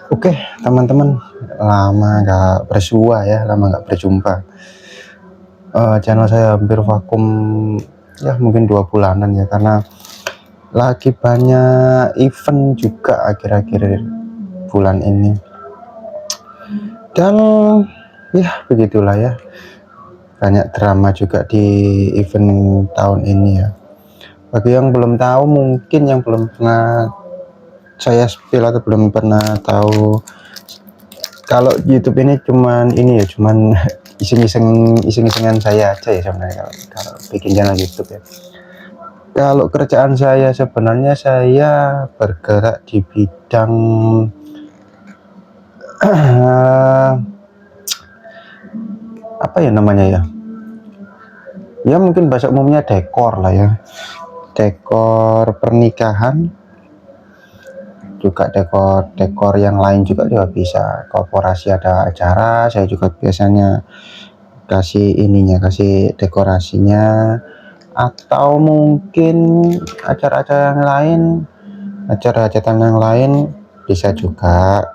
Oke, teman-teman, lama nggak bersua ya, lama nggak berjumpa. Channel saya hampir vakum ya mungkin 2 bulanan ya, karena lagi banyak event juga akhir-akhir bulan ini. Dan ya begitulah ya, banyak drama juga di event tahun ini ya. Bagi yang belum tahu, mungkin yang belum pernah saya spill atau belum pernah tahu, kalau YouTube ini cuman ini ya, cuman iseng-isengan saya aja ya sebenarnya kalau bikin channel YouTube ya. Kalau kerjaan saya sebenarnya saya bergerak di bidang apa ya namanya ya? Ya mungkin bahasa umumnya dekor lah ya. Dekor pernikahan, juga dekor yang lain juga bisa. Korporasi ada acara, saya juga biasanya kasih kasih dekorasinya, atau mungkin acara-acara yang lain, acara hajatan yang lain bisa juga.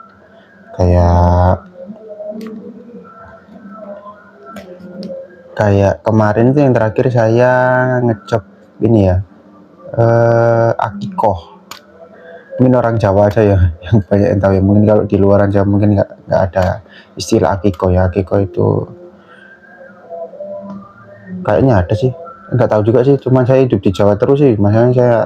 Kayak kemarin tuh yang terakhir saya ngejob ini ya, akikoh. Mungkin orang Jawa aja ya yang banyak yang tahu ya, mungkin kalau di luar Jawa mungkin nggak ada istilah akikoh ya. Akikoh itu kayaknya ada sih, nggak tahu juga sih, cuman saya hidup di Jawa terus sih, makanya saya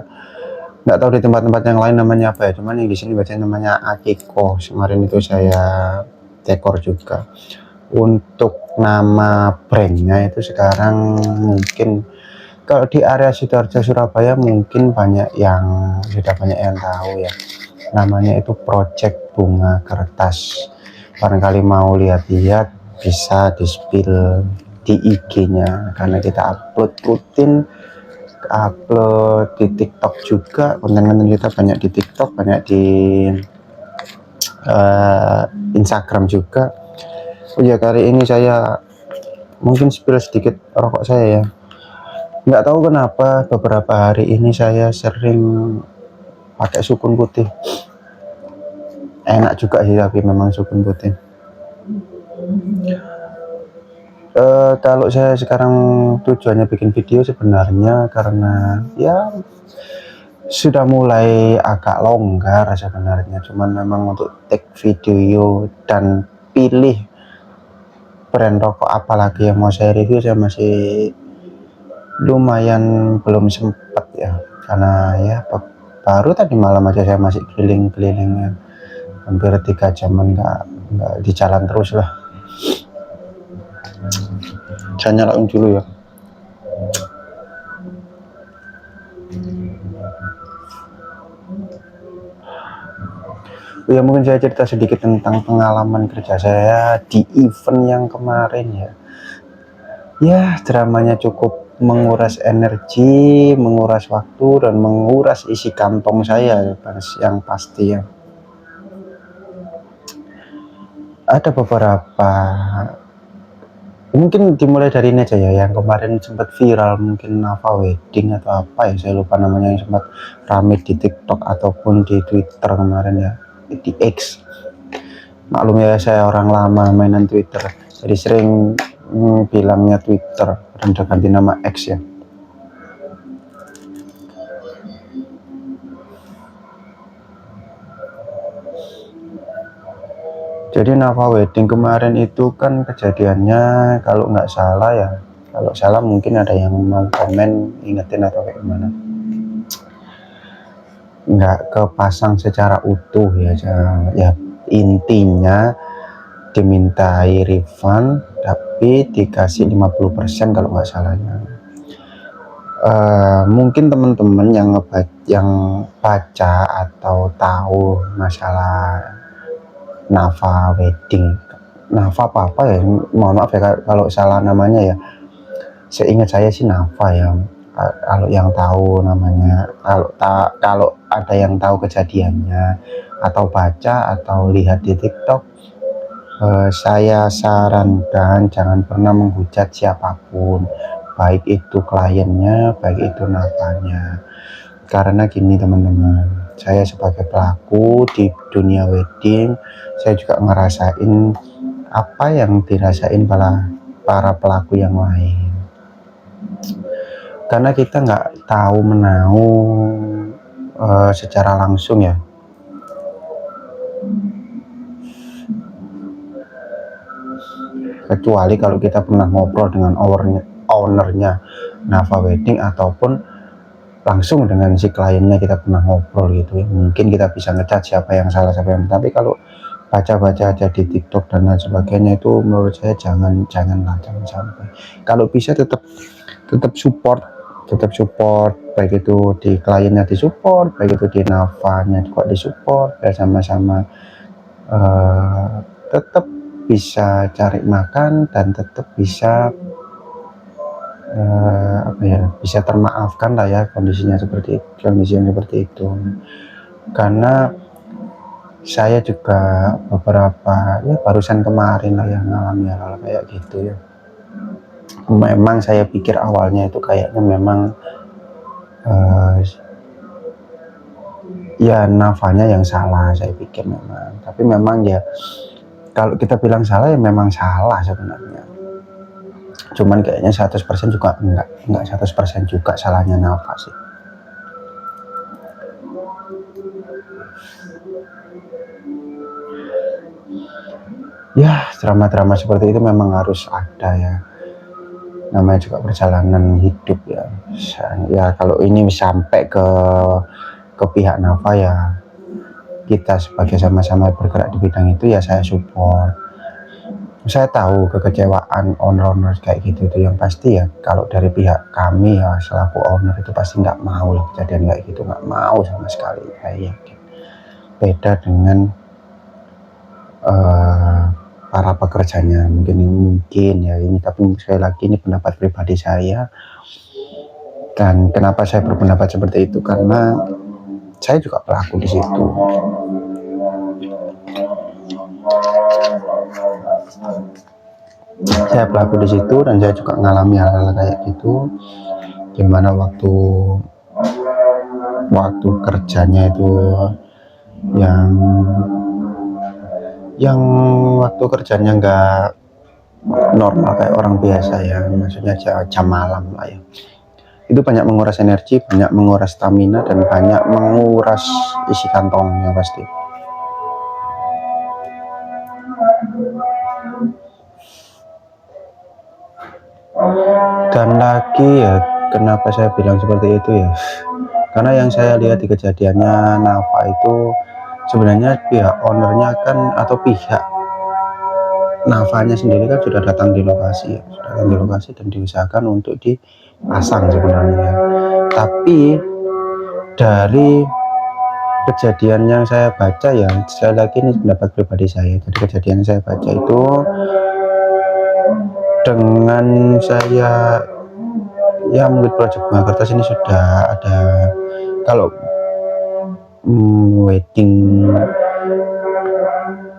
nggak tahu di tempat-tempat yang lain namanya apa ya, cuman yang di sini bacanya namanya akikoh. Kemarin itu saya dekor juga. Untuk nama brandnya itu sekarang mungkin kalau di area Sidoarjo Surabaya mungkin sudah banyak yang tahu ya, namanya itu Project Bunga Kertas. Barangkali mau lihat-lihat bisa di spill di IG-nya, karena kita upload rutin, upload di TikTok juga. Konten-konten kita banyak di TikTok, banyak di Instagram juga. Oh ya, kali ini saya mungkin spill sedikit rokok saya ya. Nggak tahu kenapa beberapa hari ini saya sering pakai sukun putih. Enak juga sih, tapi memang sukun putih. Kalau saya sekarang tujuannya bikin video sebenarnya karena ya sudah mulai agak longgar sebenarnya, cuman memang untuk take video dan pilih brand rokok apalagi yang mau saya review, saya masih lumayan belum sempet ya, karena ya baru tadi malam aja saya masih keliling-keliling ya, hampir 3 jaman nggak di jalan terus lah. Saya nyalain dulu ya. Ya mungkin saya cerita sedikit tentang pengalaman kerja saya di event yang kemarin ya. Ya dramanya cukup menguras energi, menguras waktu, dan menguras isi kantong saya yang pasti ya. Ada beberapa, mungkin dimulai dari ini aja ya, yang kemarin sempat viral, mungkin Nafa Wedding atau apa ya, saya lupa namanya, yang sempat rame di TikTok ataupun di Twitter kemarin ya, di X. Maklum ya, saya orang lama mainan Twitter, jadi sering bilangnya Twitter dan udah ganti nama X ya. Jadi Nafa Wedding kemarin itu kan kejadiannya, kalau nggak salah ya, kalau salah mungkin ada yang mau komen ingetin atau kayak gimana, nggak kepasang secara utuh ya. Ya intinya dimintai refund tapi dikasih 50% kalau nggak salahnya. Mungkin teman-teman yang baca atau tahu masalah Nafa Wedding, Nafa apa ya, mohon maaf ya kalau salah namanya ya. Seingat saya sih Nafa ya, kalau yang tahu namanya, kalau ada yang tahu kejadiannya atau baca atau lihat di TikTok, saya sarankan jangan pernah menghujat siapapun, baik itu kliennya, baik itu Nafanya. Karena gini teman-teman, saya sebagai pelaku di dunia wedding, saya juga ngerasain apa yang dirasain para pelaku yang lain, karena kita nggak tahu menahu secara langsung ya. Kecuali kalau kita pernah ngobrol dengan ownernya Nafa Wedding, ataupun langsung dengan si kliennya kita pernah ngobrol gitu ya, mungkin kita bisa ngecat siapa yang salah siapa yang benar. Tapi kalau baca-baca aja di TikTok dan lain sebagainya, itu menurut saya jangan sampai. Kalau bisa tetap support, baik itu di kliennya disupport, baik itu di Nafanya juga disupport, biar sama-sama tetap bisa cari makan dan tetap bisa bisa termaafkan lah ya kondisinya seperti itu. Karena saya juga beberapa ya barusan kemarin lah yang ngalami hal kayak gitu ya. Memang saya pikir awalnya itu kayaknya memang ya Nafanya yang salah, saya pikir memang. Tapi memang ya kalau kita bilang salah ya memang salah sebenarnya. Cuman kayaknya 100% juga enggak 100% juga salahnya Nafa sih. Ya, drama-drama seperti itu memang harus ada ya. Namanya juga perjalanan hidup ya. Ya kalau ini sampai ke pihak Nafa ya, kita sebagai sama-sama bergerak di bidang itu ya saya support. Saya tahu kekecewaan owner kayak gitu itu yang pasti ya. Kalau dari pihak kami ya selaku owner itu pasti nggak mau lah kejadian kayak gitu, nggak mau sama sekali, saya yakin. Beda dengan para pekerjanya mungkin ya ini, tapi sekali lagi ini pendapat pribadi saya. Dan kenapa saya berpendapat seperti itu, karena saya juga pelaku di situ. Saya pelaku di situ dan saya juga mengalami hal-hal kayak gitu, gimana waktu kerjanya itu yang waktu kerjanya nggak normal kayak orang biasa ya, maksudnya jam malam lah ya. Itu banyak menguras energi, banyak menguras stamina, dan banyak menguras isi kantongnya pasti. Dan lagi ya, kenapa saya bilang seperti itu ya, karena yang saya lihat di kejadiannya Nafa itu sebenarnya pihak ownernya kan, atau pihak Nafanya sendiri kan sudah datang di lokasi ya, dan diusahakan untuk dipasang sebenarnya. Tapi dari kejadian yang saya baca ya, sekali lagi ini pendapat pribadi saya, dari kejadian yang saya baca itu, dengan saya ya menurut Project Bunga Kertas ini sudah ada, kalau wedding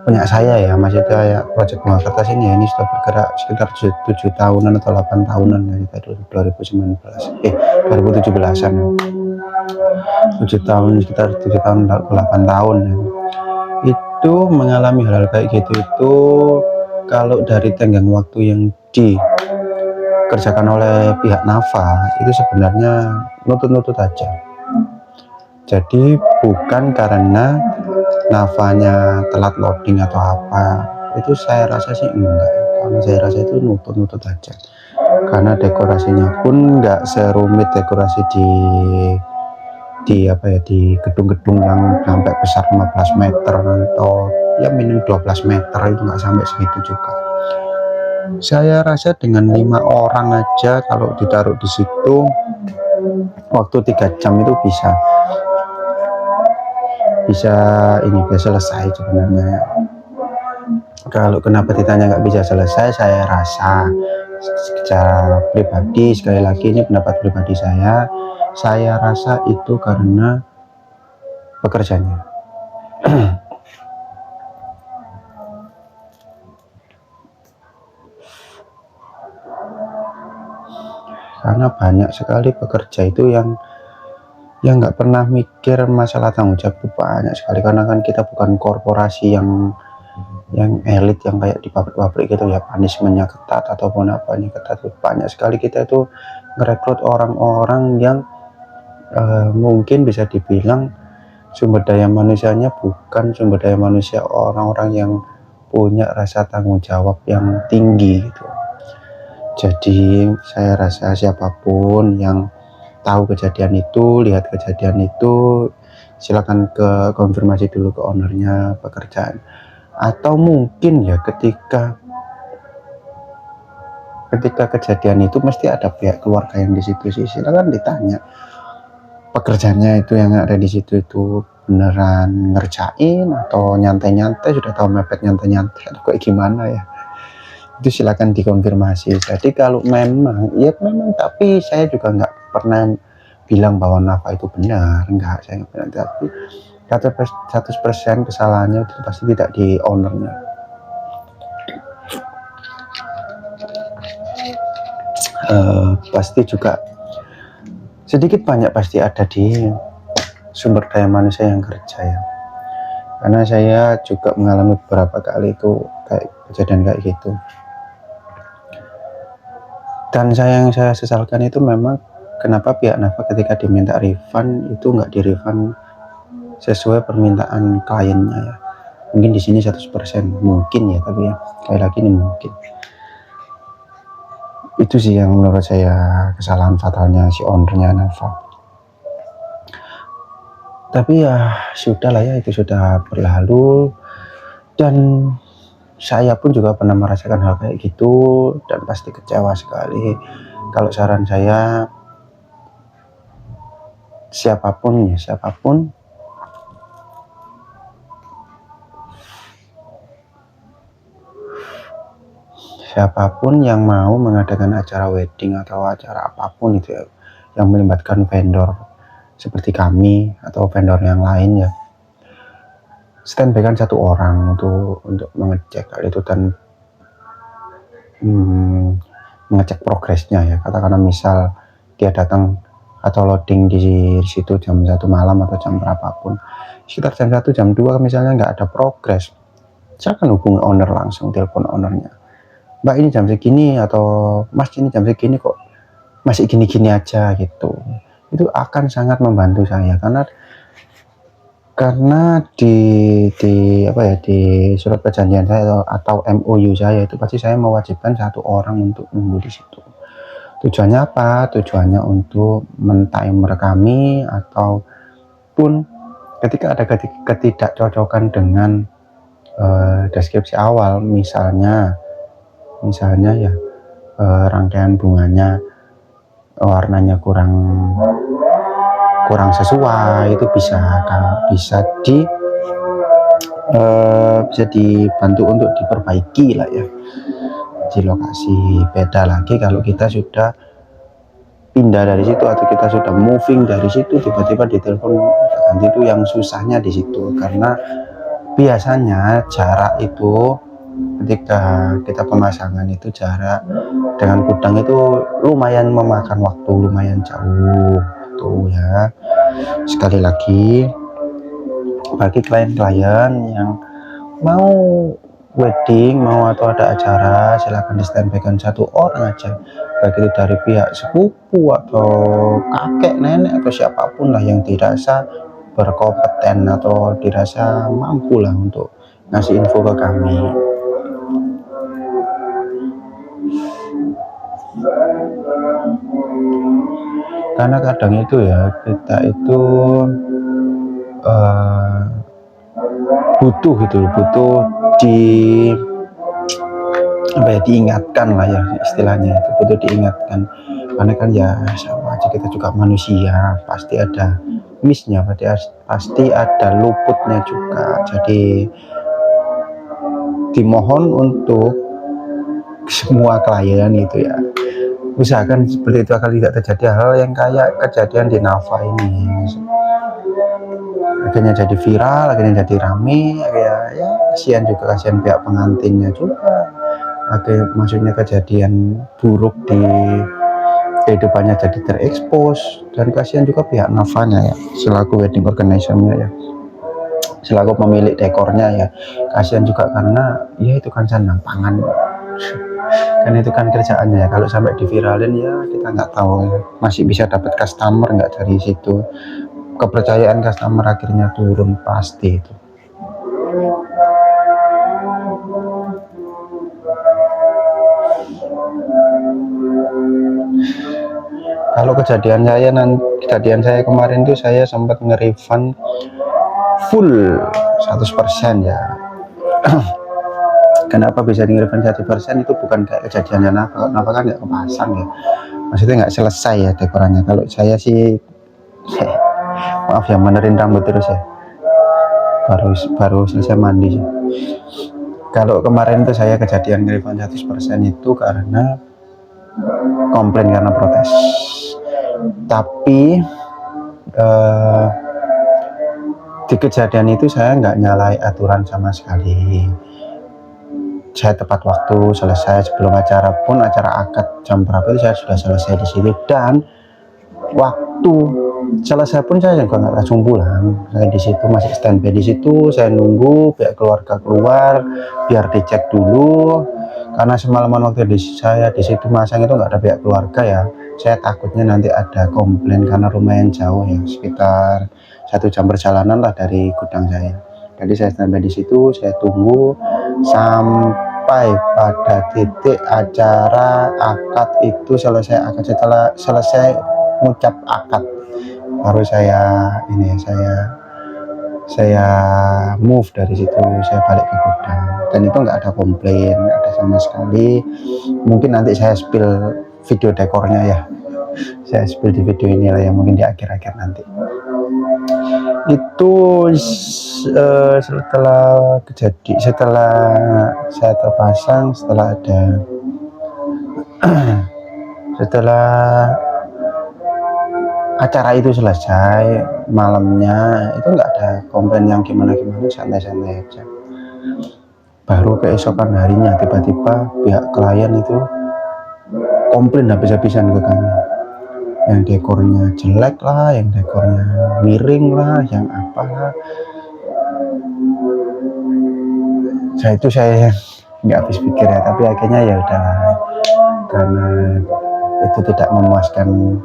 punya saya ya, maksudnya ya Project Bunga Kertas ini ya, ini sudah bergerak sekitar 7 tahunan atau 8 tahunan dari 2017an 7 tahun, sekitar 7 tahun 8 tahun ya. Itu mengalami hal-hal kayak gitu itu, kalau dari tenggang waktu yang dikerjakan oleh pihak Nafa itu sebenarnya nutut-nutut aja. Jadi bukan karena Nafanya telat loading atau apa, itu saya rasa sih enggak, karena saya rasa itu nutut-nutut aja. Karena dekorasinya pun enggak serumit dekorasi di gedung-gedung yang sampai besar 15 meter atau ya minimum 12 meter, itu nggak sampai segitu juga. Saya rasa dengan 5 orang aja kalau ditaruh di situ waktu 3 jam itu bisa selesai sebenarnya. Kalau kenapa ditanya nggak bisa selesai, saya rasa secara pribadi, sekali lagi ini pendapat pribadi saya rasa itu karena pekerjanya. Karena banyak sekali pekerja itu yang ya nggak pernah mikir masalah tanggung jawab itu banyak sekali, karena kan kita bukan korporasi yang elit yang kayak di pabrik-pabrik gitu ya, punishmentnya ketat ataupun apanya ketat. Banyak sekali kita itu ngerekrut orang-orang yang mungkin bisa dibilang sumber daya manusianya bukan sumber daya manusia orang-orang yang punya rasa tanggung jawab yang tinggi gitu. Jadi saya rasa siapapun yang tahu kejadian itu, lihat kejadian itu, silakan ke konfirmasi dulu ke ownernya pekerjaan. Atau mungkin ya ketika kejadian itu mesti ada pihak keluarga yang di situ sih, silakan ditanya pekerjaannya itu yang ada di situ itu beneran ngerjain atau nyantai-nyantai, sudah tahu mepet nyantai-nyantai atau kayak gimana ya, itu silakan dikonfirmasi. Jadi kalau memang tapi saya juga nggak pernah bilang bahwa Nafa itu benar, enggak, saya nggak pernah. Tapi 100% kesalahannya itu pasti tidak di ownernya. Pasti juga sedikit banyak pasti ada di sumber daya manusia yang kerja ya, karena saya juga mengalami beberapa kali itu kayak kejadian kayak gitu. Dan yang saya sesalkan itu memang kenapa pihak Nafa ketika diminta refund itu nggak di refund sesuai permintaan kliennya ya. Mungkin di sini 100% mungkin ya, tapi ya sekali lagi ini mungkin. Itu sih yang menurut saya kesalahan fatalnya si ownernya Nafa. Tapi ya sudah lah ya, itu sudah berlalu, dan saya pun juga pernah merasakan hal kayak gitu dan pasti kecewa sekali. Kalau saran saya, siapapun yang mau mengadakan acara wedding atau acara apapun itu ya, yang melibatkan vendor seperti kami atau vendor yang lain ya, standby-kan satu orang untuk mengecek hal itu dan mengecek progresnya ya. Katakanlah misal dia datang atau loading di situ jam 1 malam atau jam berapapun, sekitar jam 1 jam 2 misalnya nggak ada progres, saya akan hubungi owner langsung, telepon ownernya, Mbak ini jam segini, atau Mas ini jam segini kok masih gini-gini aja gitu. Itu akan sangat membantu saya, karena di surat perjanjian saya atau MOU saya itu pasti saya mewajibkan satu orang untuk nunggu di situ. Tujuannya apa? Tujuannya untuk men-timer kami, ataupun ketika ada ketidakcocokan dengan deskripsi awal, misalnya ya rangkaian bunganya warnanya kurang sesuai, itu bisa dibantu untuk diperbaiki lah ya di lokasi. Beda lagi kalau kita sudah pindah dari situ atau kita sudah moving dari situ, tiba-tiba ditelepon ganti, itu yang susahnya di situ. Karena biasanya jarak itu ketika kita pemasangan itu, jarak dengan gudang itu lumayan memakan waktu, lumayan jauh tuh ya. Sekali lagi, bagi klien-klien yang mau wedding, mau atau ada acara, silahkan di standby-kan satu orang aja, baik itu dari pihak sepupu atau kakek, nenek atau siapapun lah yang dirasa berkompeten atau dirasa mampu lah untuk ngasih info ke kami. Karena kadang itu ya, kita itu butuh diingatkan lah ya, istilahnya itu butuh diingatkan. Karena kan ya sama aja, kita juga manusia, pasti ada missnya, pasti ada luputnya juga. Jadi dimohon untuk semua klien itu ya, usahakan seperti itu agar tidak terjadi hal yang kayak kejadian di Nafa ini. Akhirnya jadi viral, akhirnya jadi rame ya kasihan pihak pengantinnya juga. Maksudnya kejadian buruk di kehidupannya jadi terekspos, dan kasihan juga pihak Navanya ya, selaku wedding organizer-nya ya, selaku pemilik dekornya ya, kasihan juga karena ya itu kan sandang pangan kan, itu kan kerjaannya ya. Kalau sampai diviralin ya kita nggak tahu ya, masih bisa dapat customer nggak dari situ, kepercayaan customer akhirnya turun pasti itu. Kalau kejadian saya kemarin tuh saya sempat nge-refund full 100% ya. Kenapa bisa di-refund 100%? Itu bukan kayak kejadiannya Nafa kan nggak kepasang ya, maksudnya nggak selesai ya dekorannya. Kalau saya sih maaf ya, benerin rambut terus ya, baru selesai mandi sih. Kalau kemarin tuh saya kejadian refund 100% itu karena komplain karena protes. Tapi di kejadian itu saya nggak nyalai aturan sama sekali. Saya tepat waktu selesai sebelum acara pun, acara akad jam berapa itu saya sudah selesai di situ, dan waktu selesai pun saya juga nggak langsung pulang. Saya di situ masih standby di situ, saya nunggu pihak keluarga keluar biar dicek dulu, karena semalaman waktu saya di situ masang itu nggak ada pihak keluarga ya. Saya takutnya nanti ada komplain karena lumayan jauh ya, sekitar 1 jam perjalanan lah dari gudang saya. Jadi saya standby di situ, saya tunggu sampai pada titik acara akad itu selesai. Setelah selesai mengucap akad baru saya move dari situ, saya balik ke gudang, dan itu nggak ada komplain, nggak ada sama sekali. Mungkin nanti saya spill video dekornya ya, saya spill di video ini lah ya, mungkin di akhir-akhir nanti. Itu setelah saya terpasang, setelah acara itu selesai malamnya, itu nggak ada komplain yang gimana-gimana, santai-santai aja. Baru keesokan harinya tiba-tiba pihak klien itu komplain habis-habisan ke kami, yang dekornya jelek lah, yang dekornya miring lah, yang apalah. Saya nggak habis pikir ya, tapi akhirnya ya udah, karena itu tidak memuaskan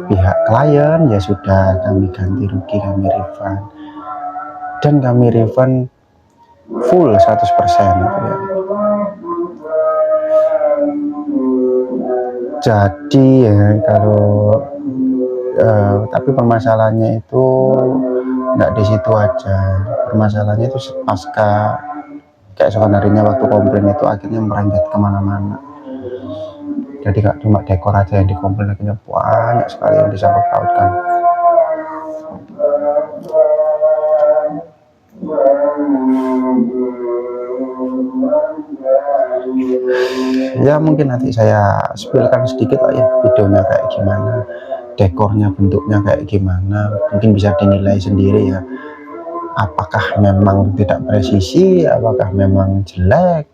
pihak klien, ya sudah, kami ganti rugi, kami refund, dan kami refund full 100% itu ya. Jadi ya kalau tapi permasalahannya itu nggak di situ aja, permasalahannya itu pasca keesokan harinya waktu komplain itu akhirnya merembet kemana-mana. Jadi gak cuma dekor aja yang dikomplain, akhirnya banyak sekali yang disangkut pautkan. Ya mungkin nanti saya spillkan sedikit lah ya, videonya kayak gimana, dekornya bentuknya kayak gimana, mungkin bisa dinilai sendiri ya, apakah memang tidak presisi, apakah memang jelek.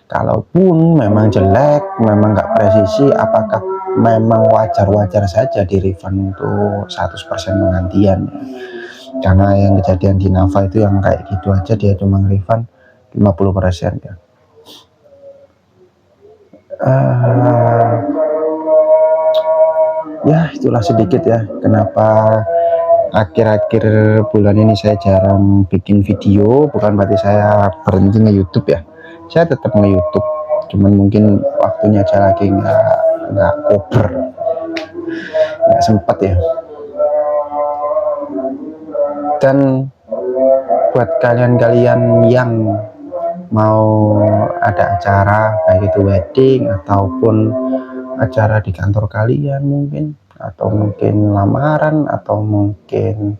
Kalaupun memang jelek, memang nggak presisi, apakah memang wajar-wajar saja di refund untuk 100% penggantian ya. Karena yang kejadian di Nava itu yang kayak gitu aja dia cuma refund 50% ya. Ya itulah sedikit ya kenapa akhir-akhir bulan ini saya jarang bikin video. Bukan berarti saya berhenti nge-YouTube ya, saya tetap nge-YouTube, cuman mungkin waktunya aja lagi nggak cover, nggak sempat ya. Dan buat kalian-kalian yang mau ada acara baik itu wedding ataupun acara di kantor kalian mungkin, atau mungkin lamaran, atau mungkin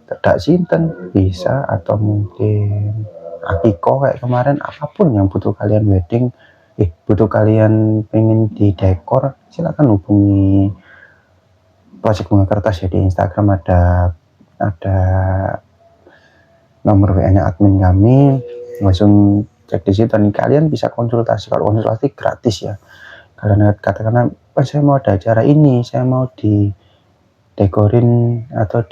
tidak sinten bisa, atau mungkin akikoh kayak kemarin, apapun yang butuh kalian wedding, butuh kalian pengen di dekor, silakan hubungi Project Bunga Kertas ya. Di Instagram ada nomor WA-nya admin kami, langsung cek di situ, dan kalian bisa konsultasi. Kalau konsultasi gratis ya, Kalian katakanlah, saya mau ada acara ini, saya mau di dekorin atau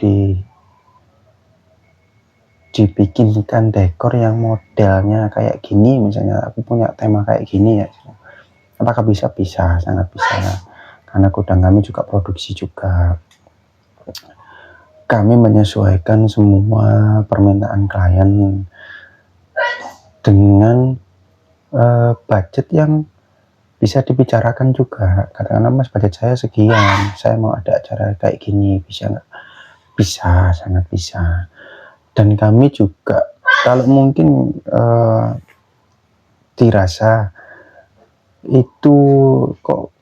dibikinkan dekor yang modelnya kayak gini, misalnya aku punya tema kayak gini ya, apakah bisa? Bisa, sangat bisa, karena gudang kami juga produksi juga. Kami menyesuaikan semua permintaan klien dengan budget yang bisa dibicarakan juga. Katakanlah, Mas, budget saya sekian, saya mau ada acara kayak gini, bisa nggak? Bisa, sangat bisa. Dan kami juga kalau mungkin dirasa itu kok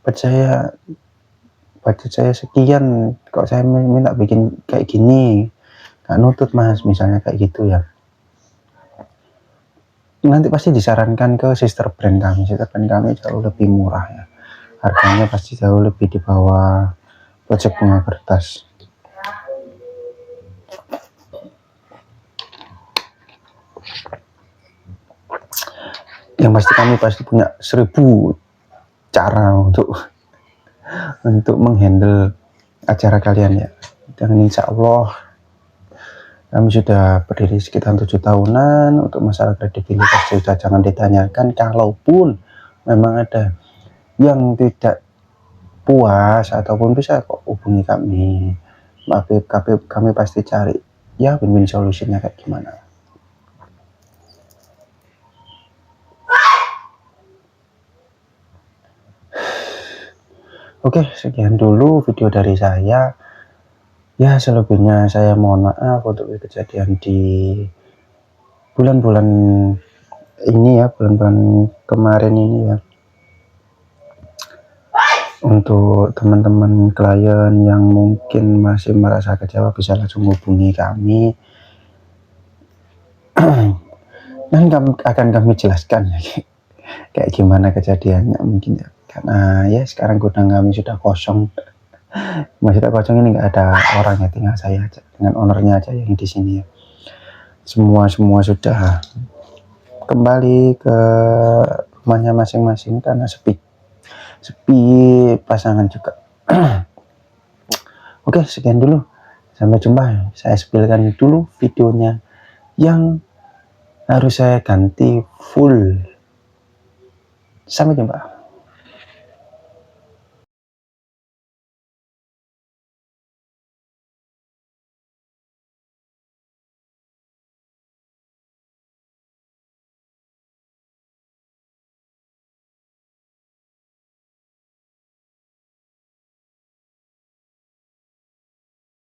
budget saya sekian, kok saya minta bikin kayak gini, nggak nutut, Mas, misalnya kayak gitu ya, nanti pasti disarankan ke sister brand kami. Sister brand kami jauh lebih murah ya, harganya pasti jauh lebih di bawah Project Bunga Kertas. Yang pasti kami pasti punya 1000 cara untuk menghandle acara kalian ya. Dan insya Allah kami sudah berdiri sekitar 7 tahunan. Untuk masalah kredibilitas sudah jangan ditanyakan. Kalaupun memang ada yang tidak puas ataupun, bisa kok hubungi kami. Kami pasti cari ya win-win solutionnya kayak gimana. Oke, sekian dulu video dari saya. Ya, selebihnya saya mohon maaf untuk kejadian di bulan-bulan ini ya, bulan-bulan kemarin ini ya. Untuk teman-teman klien yang mungkin masih merasa kecewa, bisa langsung hubungi kami. Dan akan kami jelaskan ya, kayak gimana kejadiannya mungkin ya. Karena ya sekarang gudang kami sudah kosong. Sudah kosong ini, nggak ada orangnya, tinggal saya aja dengan ownernya aja yang di sini ya. Semua sudah kembali ke rumahnya masing-masing karena sepi pasangan juga. Oke, sekian dulu, sampai jumpa. Saya spillkan dulu videonya yang harus saya ganti full. Sampai jumpa.